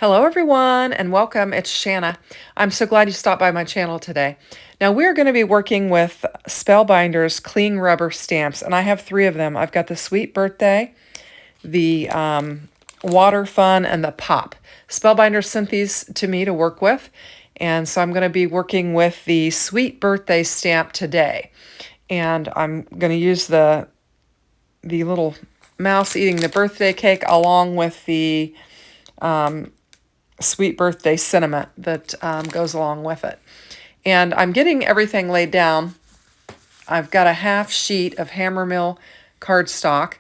Hello, everyone, and welcome. It's Shanna. I'm so glad you stopped by my channel today. Now, we're going to be working with Spellbinder's cling rubber stamps, and I have three of them. I've got the Sweet Birthday, the Water Fun, and the Pop. Spellbinder sent these to me to work with, and so I'm going to be working with the Sweet Birthday stamp today. And I'm going to use the little mouse eating the birthday cake along with the Sweet Birthday sentiment that goes along with it. And I'm getting everything laid down. I've got a half sheet of Hammermill cardstock,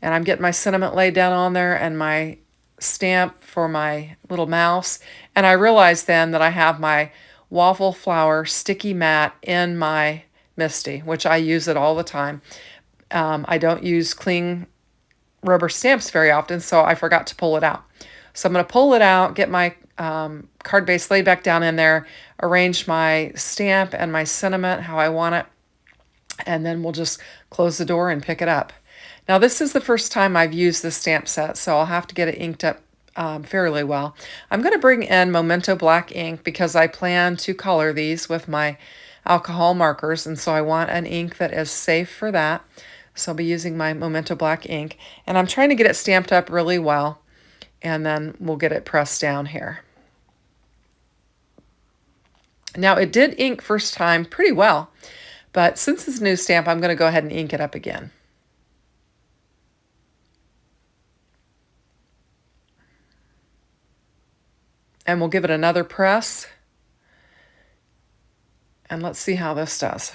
and I'm getting my sentiment laid down on there and my stamp for my little mouse. And I realized then that I have my waffle flower sticky mat in my Misty, which I use it all the time. I don't use cling rubber stamps very often, so I forgot to pull it out. So I'm going to pull it out, get my card base laid back down in there, arrange my stamp and my sentiment how I want it, and then we'll just close the door and pick it up. Now, this is the first time I've used this stamp set, so I'll have to get it inked up fairly well. I'm going to bring in Memento Black ink because I plan to color these with my alcohol markers, and so I want an ink that is safe for that. So I'll be using my Memento Black ink, and I'm trying to get it stamped up really well, and then we'll get it pressed down here. Now, it did ink first time pretty well, but since it's a new stamp, I'm going to go ahead and ink it up again. And we'll give it another press. And let's see how this does.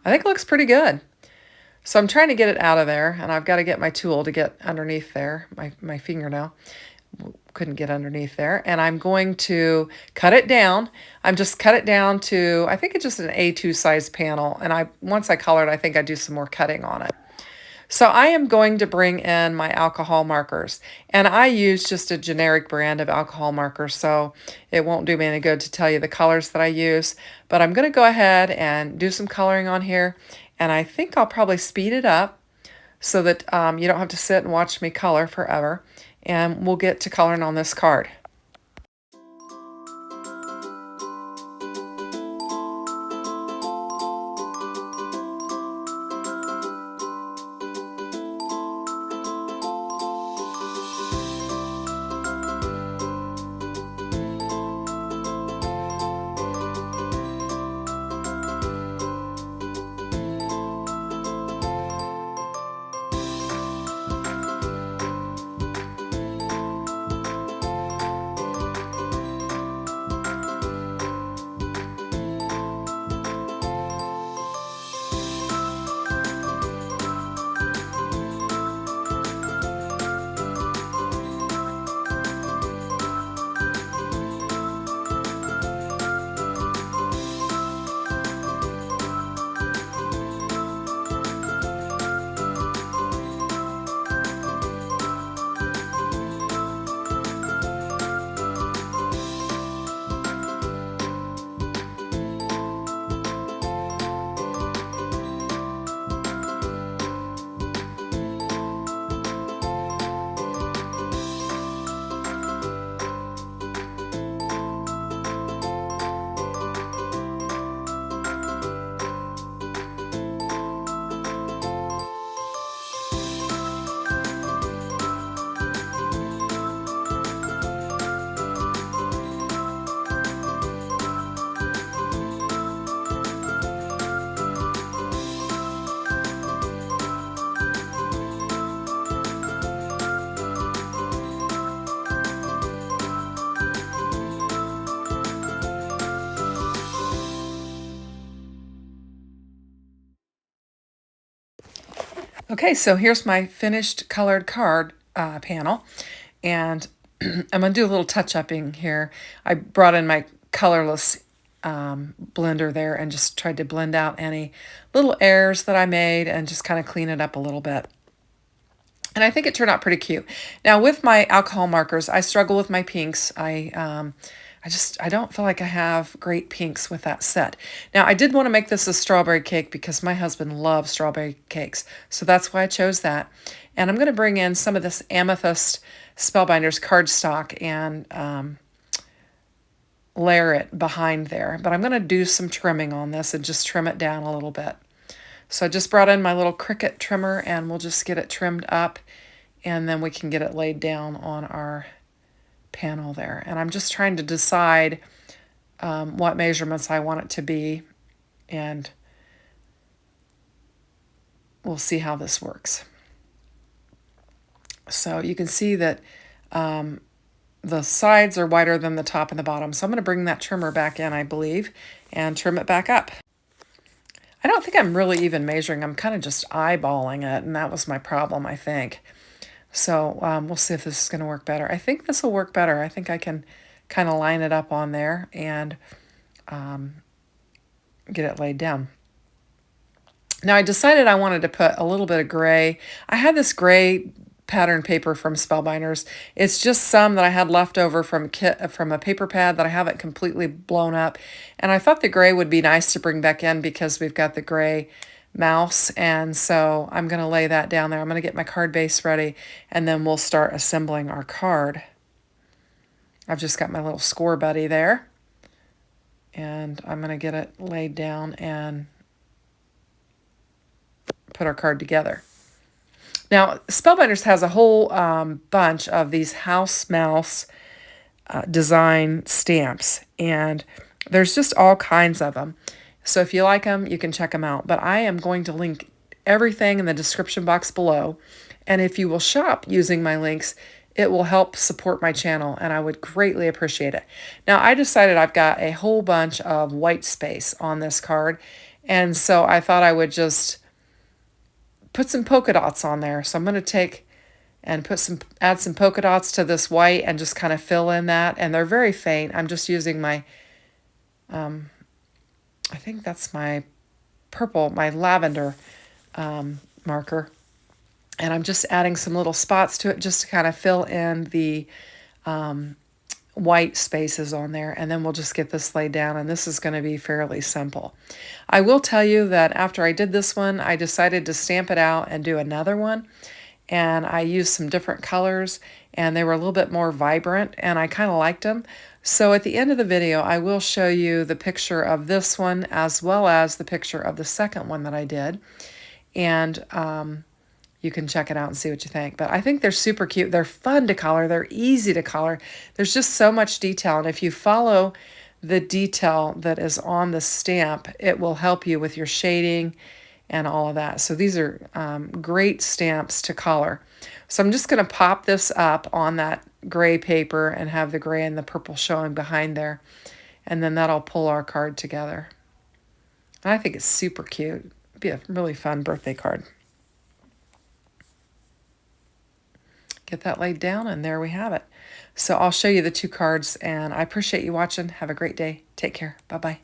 I think it looks pretty good. So I'm trying to get it out of there, and I've got to get my tool to get underneath there, my fingernail. Couldn't get underneath there. And I'm going to cut it down. I'm just cut it down to, I think it's just an A2 size panel. And once I color it, I think I do some more cutting on it. So I am going to bring in my alcohol markers, and I use just a generic brand of alcohol markers, so it won't do me any good to tell you the colors that I use, but I'm going to go ahead and do some coloring on here, and I think I'll probably speed it up so that you don't have to sit and watch me color forever, and we'll get to coloring on this card. Okay, so here's my finished colored card panel, and I'm going to do a little touch-upping here. I brought in my colorless blender there and just tried to blend out any little errors that I made and just kind of clean it up a little bit. And I think it turned out pretty cute. Now with my alcohol markers, I struggle with my pinks. I don't feel like I have great pinks with that set. Now, I did want to make this a strawberry cake because my husband loves strawberry cakes. So that's why I chose that. And I'm going to bring in some of this Amethyst Spellbinders cardstock and layer it behind there. But I'm going to do some trimming on this and just trim it down a little bit. So I just brought in my little Cricut trimmer and we'll just get it trimmed up and then we can get it laid down on our panel there. And I'm just trying to decide what measurements I want it to be, and we'll see how this works. So you can see that the sides are wider than the top and the bottom. So I'm going to bring that trimmer back in, I believe, and trim it back up. I don't think I'm really even measuring. I'm kind of just eyeballing it, and that was my problem, I think. So we'll see if this is going to work better. I think this will work better. I think I can kind of line it up on there and get it laid down. Now I decided I wanted to put a little bit of gray. I had this gray pattern paper from Spellbinders. It's just some that I had left over from a paper pad that I haven't completely blown up. And I thought the gray would be nice to bring back in because we've got the gray mouse, and so I'm going to lay that down there. I'm going to get my card base ready and then we'll start assembling our card. I've just got my little score buddy there and I'm going to get it laid down and put our card together. Now, Spellbinders has a whole bunch of these house mouse design stamps, and there's just all kinds of them. So if you like them, you can check them out. But I am going to link everything in the description box below. And if you will shop using my links, it will help support my channel, and I would greatly appreciate it. Now, I decided I've got a whole bunch of white space on this card, and so I thought I would just put some polka dots on there. So I'm going to take and add some polka dots to this white and just kind of fill in that. And they're very faint. I'm just using my, I think that's my purple, my lavender marker. And I'm just adding some little spots to it just to kind of fill in the white spaces on there, and then we'll just get this laid down, and this is going to be fairly simple. I will tell you that after I did this one, I decided to stamp it out and do another one, and I used some different colors, and they were a little bit more vibrant, and I kind of liked them. So at the end of the video, I will show you the picture of this one as well as the picture of the second one that I did, and you can check it out and see what you think. But I think they're super cute. They're fun to color. They're easy to color. There's just so much detail. And if you follow the detail that is on the stamp, it will help you with your shading and all of that. So these are great stamps to color. So I'm just going to pop this up on that gray paper and have the gray and the purple showing behind there. And then that'll pull our card together. And I think it's super cute. It'd be a really fun birthday card. Get that laid down, and there we have it. So I'll show you the two cards, and I appreciate you watching. Have a great day. Take care. Bye-bye.